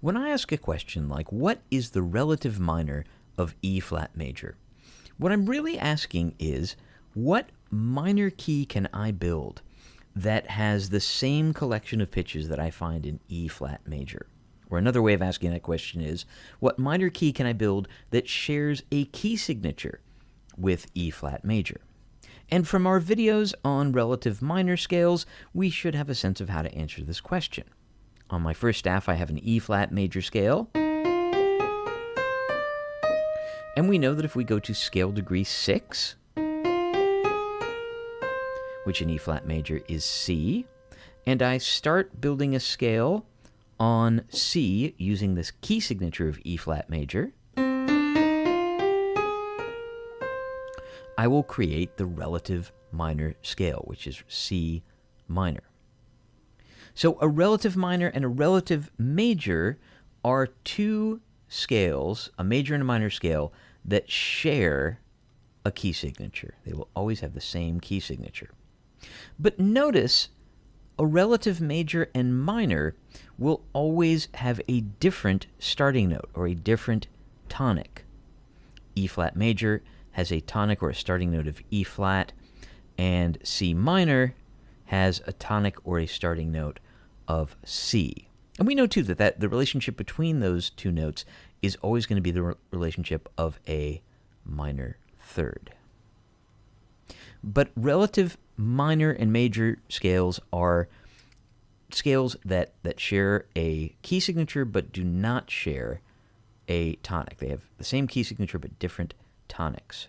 When I ask a question like, what is the relative minor of E flat major? What I'm really asking is, what minor key can I build that has the same collection of pitches that I find in E flat major? Or another way of asking that question is, what minor key can I build that shares a key signature with E flat major? And from our videos on relative minor scales, we should have a sense of how to answer this question. On my first staff, I have an E flat major scale. And we know that if we go to scale degree 6, which in E flat major is C, and I start building a scale on C using this key signature of E flat major, I will create the relative minor scale, which is C minor. So a relative minor and a relative major are two scales, a major and a minor scale, that share a key signature. They will always have the same key signature. But notice, a relative major and minor will always have a different starting note or a different tonic. E flat major has a tonic or a starting note of E flat, and C minor has a tonic or a starting note of C. And we know, too, that the relationship between those two notes is always going to be the relationship of a minor third. But relative minor and major scales are scales that share a key signature but do not share a tonic. They have the same key signature but different tonics.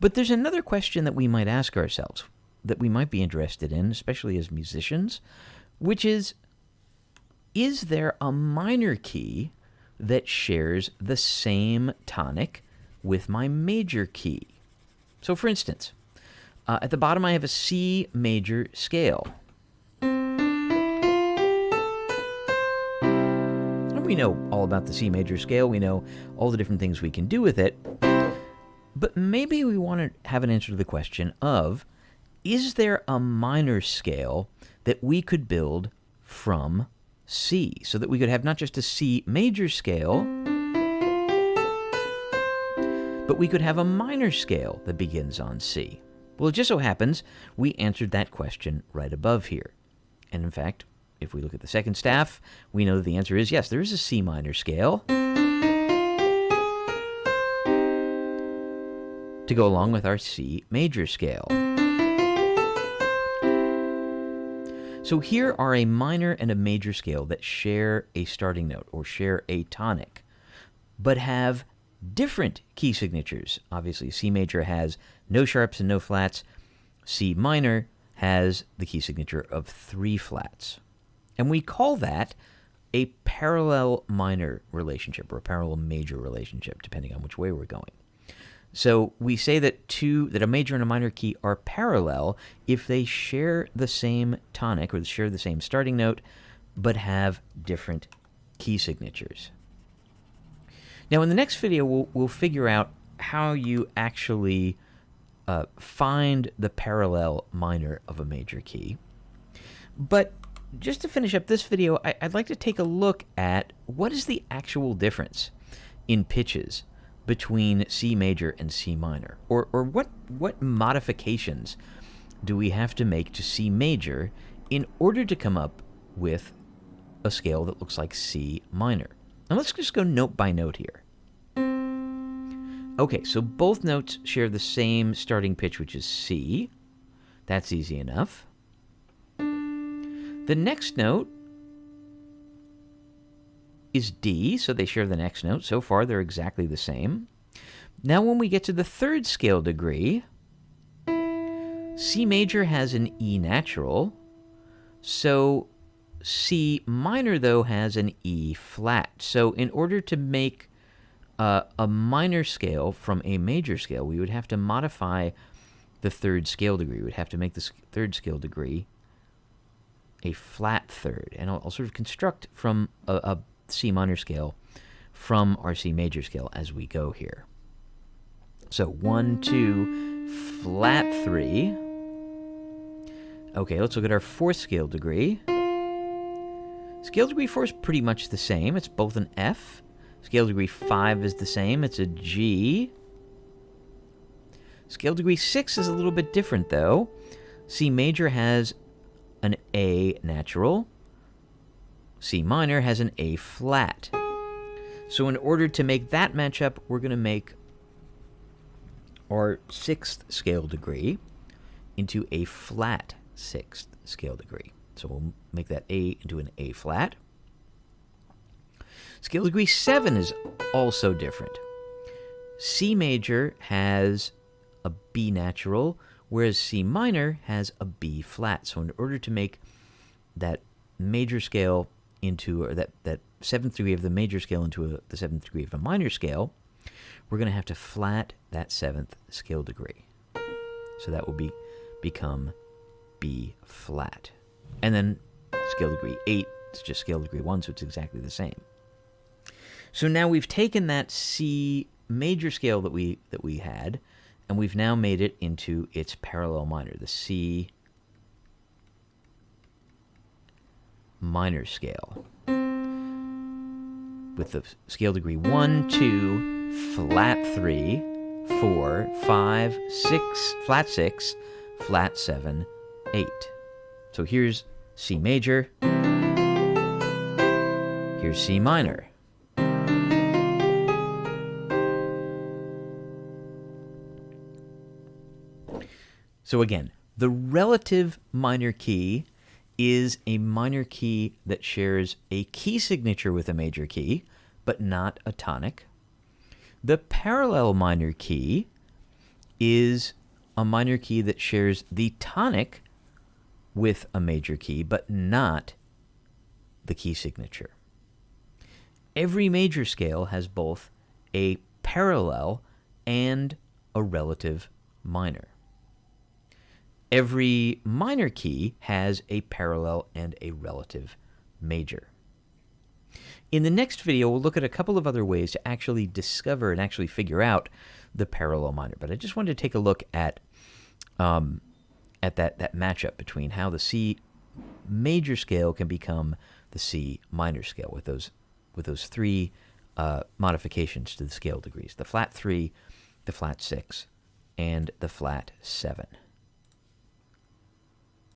But there's another question that we might ask ourselves that we might be interested in, especially as musicians, which is there a minor key that shares the same tonic with my major key? So for instance, at the bottom I have a C major scale. And we know all about the C major scale. We know all the different things we can do with it. But maybe we want to have an answer to the question of, is there a minor scale that we could build from C, so that we could have not just a C major scale, but we could have a minor scale that begins on C? Well, it just so happens we answered that question right above here. And in fact, if we look at the second staff, we know that the answer is yes, there is a C minor scale to go along with our C major scale. So here are a minor and a major scale that share a starting note or share a tonic, but have different key signatures. Obviously, C major has no sharps and no flats. C minor has the key signature of 3 flats. And we call that a parallel minor relationship or a parallel major relationship, depending on which way we're going. So we say that a major and a minor key are parallel if they share the same tonic or share the same starting note, but have different key signatures. Now, in the next video, we'll figure out how you actually find the parallel minor of a major key. But just to finish up this video, I'd like to take a look at what is the actual difference in pitches between C major and C minor, or what modifications do we have to make to C major in order to come up with a scale that looks like C minor? Now let's just go note by note here. Okay, so both notes share the same starting pitch, which is C. That's easy enough. The next note is D, so they share the next note. So far, they're exactly the same. Now, when we get to the third scale degree, C major has an E natural, so C minor, though, has an E flat. So in order to make a minor scale from a major scale, we would have to modify the third scale degree. We would have to make the third scale degree a flat third. And I'll sort of construct from a C minor scale from our C major scale as we go here. So 1, 2, flat 3. Okay, let's look at our fourth scale degree. Scale degree 4 is pretty much the same. It's both an F. Scale degree 5 is the same. It's a G. Scale degree 6 is a little bit different, though. C major has an A natural. C minor has an A flat. So in order to make that match up, we're going to make our 6th scale degree into a flat 6th scale degree. So we'll make that A into an A flat. Scale degree 7 is also different. C major has a B natural, whereas C minor has a B flat. So in order to make that major scale into, or that 7th degree of the major scale into the 7th degree of a minor scale, we're going to have to flat that 7th scale degree. So that will become B flat. And then scale degree 8 is just scale degree 1, so it's exactly the same. So now we've taken that C major scale that we had, and we've now made it into its parallel minor, the C minor scale, with the scale degree 1, 2, flat 3, 4, 5, 6, flat 6, flat 7, 8. So here's C major, here's C minor. So again, the relative minor key is a minor key that shares a key signature with a major key, but not a tonic. The parallel minor key is a minor key that shares the tonic with a major key, but not the key signature. Every major scale has both a parallel and a relative minor. Every minor key has a parallel and a relative major. In the next video, we'll look at a couple of other ways to actually discover and actually figure out the parallel minor. But I just wanted to take a look at that matchup between how the C major scale can become the C minor scale with those three modifications to the scale degrees: the flat 3, the flat 6, and the flat 7.